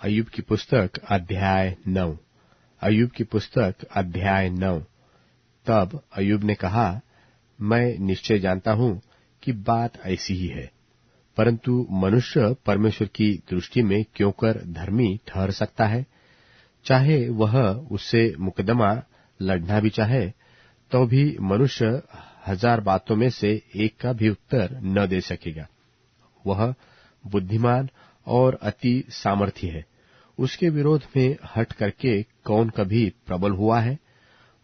अय्यूब की पुस्तक अध्याय 9। अय्यूब की पुस्तक अध्याय 9। तब अय्यूब ने कहा, मैं निश्चय जानता हूं कि बात ऐसी ही है, परंतु मनुष्य परमेश्वर की दृष्टि में क्यों कर धर्मी ठहर सकता है? चाहे वह उससे मुकदमा लड़ना भी चाहे, तो भी मनुष्य 1000 बातों में से एक का भी उत्तर न दे सकेगा। वह बुद्धिमान और अति सामर्थी है। उसके विरोध में हट करके कौन कभी प्रबल हुआ है?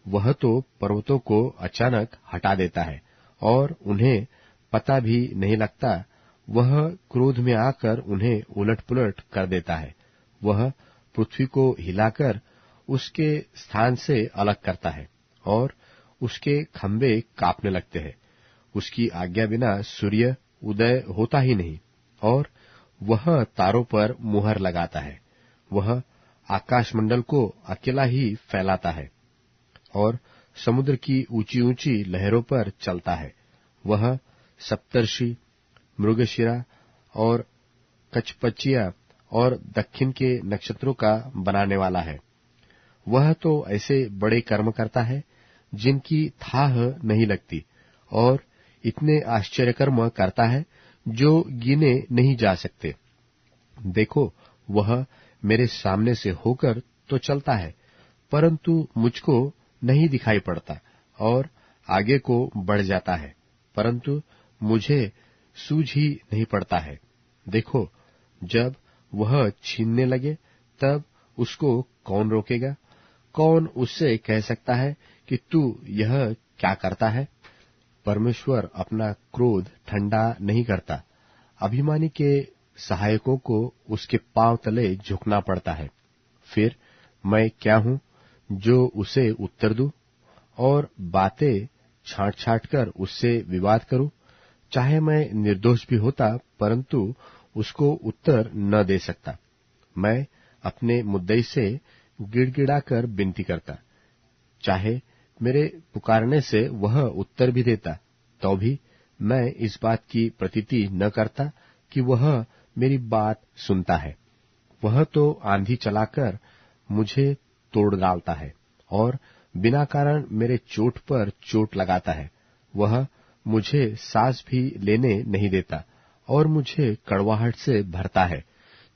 वह तो पर्वतों को अचानक हटा देता है और उन्हें पता भी नहीं लगता। वह क्रोध में आकर उन्हें उलट-पुलट कर देता है। वह पृथ्वी को हिलाकर उसके स्थान से अलग करता है और उसके खंभे कांपने लगते हैं। उसकी आज्ञा बिना सूर्य उदय होता ही नहीं और वह तारों पर मुहर लगाता है। वह आकाशमंडल को अकेला ही फैलाता है और समुद्र की ऊंची ऊंची लहरों पर चलता है। वह सप्तर्षि, मृगशिरा और कचपचिया और दक्षिण के नक्षत्रों का बनाने वाला है। वह तो ऐसे बड़े कर्म करता है जिनकी थाह नहीं लगती और इतने आश्चर्य कर्म करता है जो गिने नहीं जा सकते। देखो, वह मेरे सामने से होकर तो चलता है, परंतु मुझको नहीं दिखाई पड़ता, और आगे को बढ़ जाता है, परंतु मुझे सूझ ही नहीं पड़ता है। देखो, जब वह छीनने लगे तब उसको कौन रोकेगा? कौन उससे कह सकता है कि तू यह क्या करता है? परमेश्वर अपना क्रोध ठंडा नहीं करता। अभिमानी के सहायकों को उसके पांव तले झुकना पड़ता है। फिर मैं क्या हूं जो उसे उत्तर दूं और बातें छांट छांट कर उससे विवाद करूं? चाहे मैं निर्दोष भी होता, परंतु उसको उत्तर न दे सकता। मैं अपने मुद्दई से गिड़गिड़ाकर विनती करता। चाहे मेरे पुकारने से वह उत्तर भी देता, तो भी मैं इस बात की प्रतीति न करता कि वह मेरी बात सुनता है। वह तो आंधी चलाकर मुझे तोड़ डालता है और बिना कारण मेरे चोट पर चोट लगाता है। वह मुझे सांस भी लेने नहीं देता और मुझे कड़वाहट से भरता है।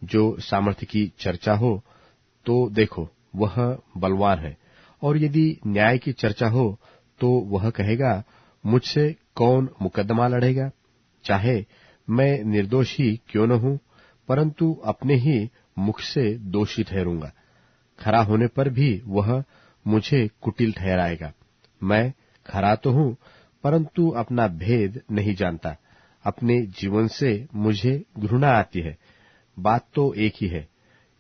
जो सामर्थ्य की चर्चा हो तो देखो, वह बलवान है, और यदि न्याय की चर्चा हो तो वह कहेगा, मुझसे कौन मुकदमा लड़ेगा? चाहे मैं निर्दोष ही क्यों न हूं, परंतु अपने ही मुख से दोषी ठहरूंगा। खरा होने पर भी वह मुझे कुटिल ठहराएगा। मैं खरा तो हूं, परंतु अपना भेद नहीं जानता। अपने जीवन से मुझे घृणा आती है। बात तो एक ही है।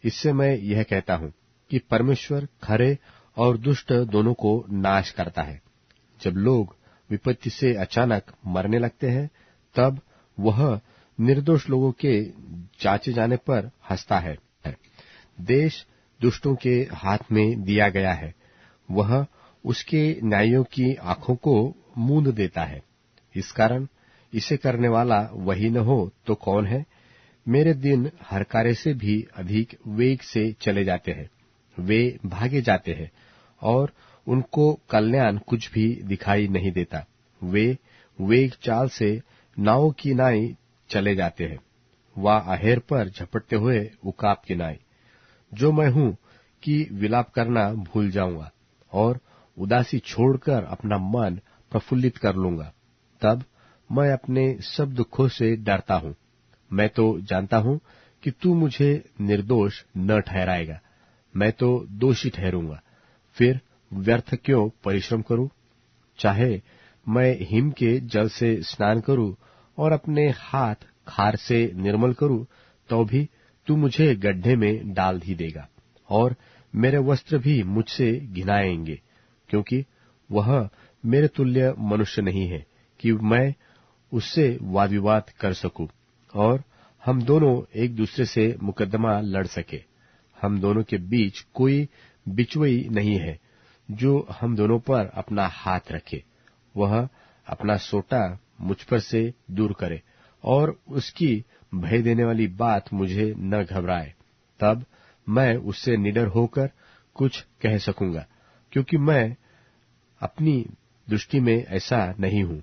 इससे मैं यह कहता हूं कि परमेश्वर खरे और दुष्ट दोनों को नाश करता है। जब लोग विपत्ति से अचानक मरने लगते हैं, तब वह निर्दोष लोगों के जांचे जाने पर हंसता है। देश दुष्टों के हाथ में दिया गया है। वह उसके न्यायियों की आंखों को मूंद देता है। इस कारण इसे करने वाला वही न हो तो कौन है? मेरे दिन हर कार्य से भी अधिक वेग से चले जाते हैं। वे भागे जाते हैं और उनको कल्याण कुछ भी दिखाई नहीं देता। वे वेग चाल से नावों की नाई चले जाते हैं, वा अहेर पर झपटते हुए उकाब की नाई। जो मैं हूं कि विलाप करना भूल जाऊंगा और उदासी छोड़कर अपना मन प्रफुल्लित कर लूंगा। तब मैं अपने सब दुखों से डरता हूं। मैं तो जानता हूं कि तू मुझे निर्दोष न ठहराएगा। मैं तो दोषी ठहरूंगा। फिर व्यर्थ क्यों परिश्रम करूं? चाहे मैं हिम के जल से स्नान करूं और अपने हाथ खार से निर्मल करूं, तो भी तू मुझे गड्ढे में डाल ही देगा और मेरे वस्त्र भी मुझसे घिनाएंगे, क्योंकि वह मेरे तुल्य मनुष्य नहीं है कि मैं उससे वाद विवाद कर सकूं और हम दोनों एक दूसरे से मुकदमा लड़ सके। हम दोनों के बीच कोई बिचवई नहीं है जो हम दोनों पर अपना हाथ रखे। वह अपना सोटा मुझ पर से दूर करे और उसकी भय देने वाली बात मुझे न घबराए। तब मैं उससे निडर होकर कुछ कह सकूंगा, क्योंकि मैं अपनी दृष्टि में ऐसा नहीं हूं।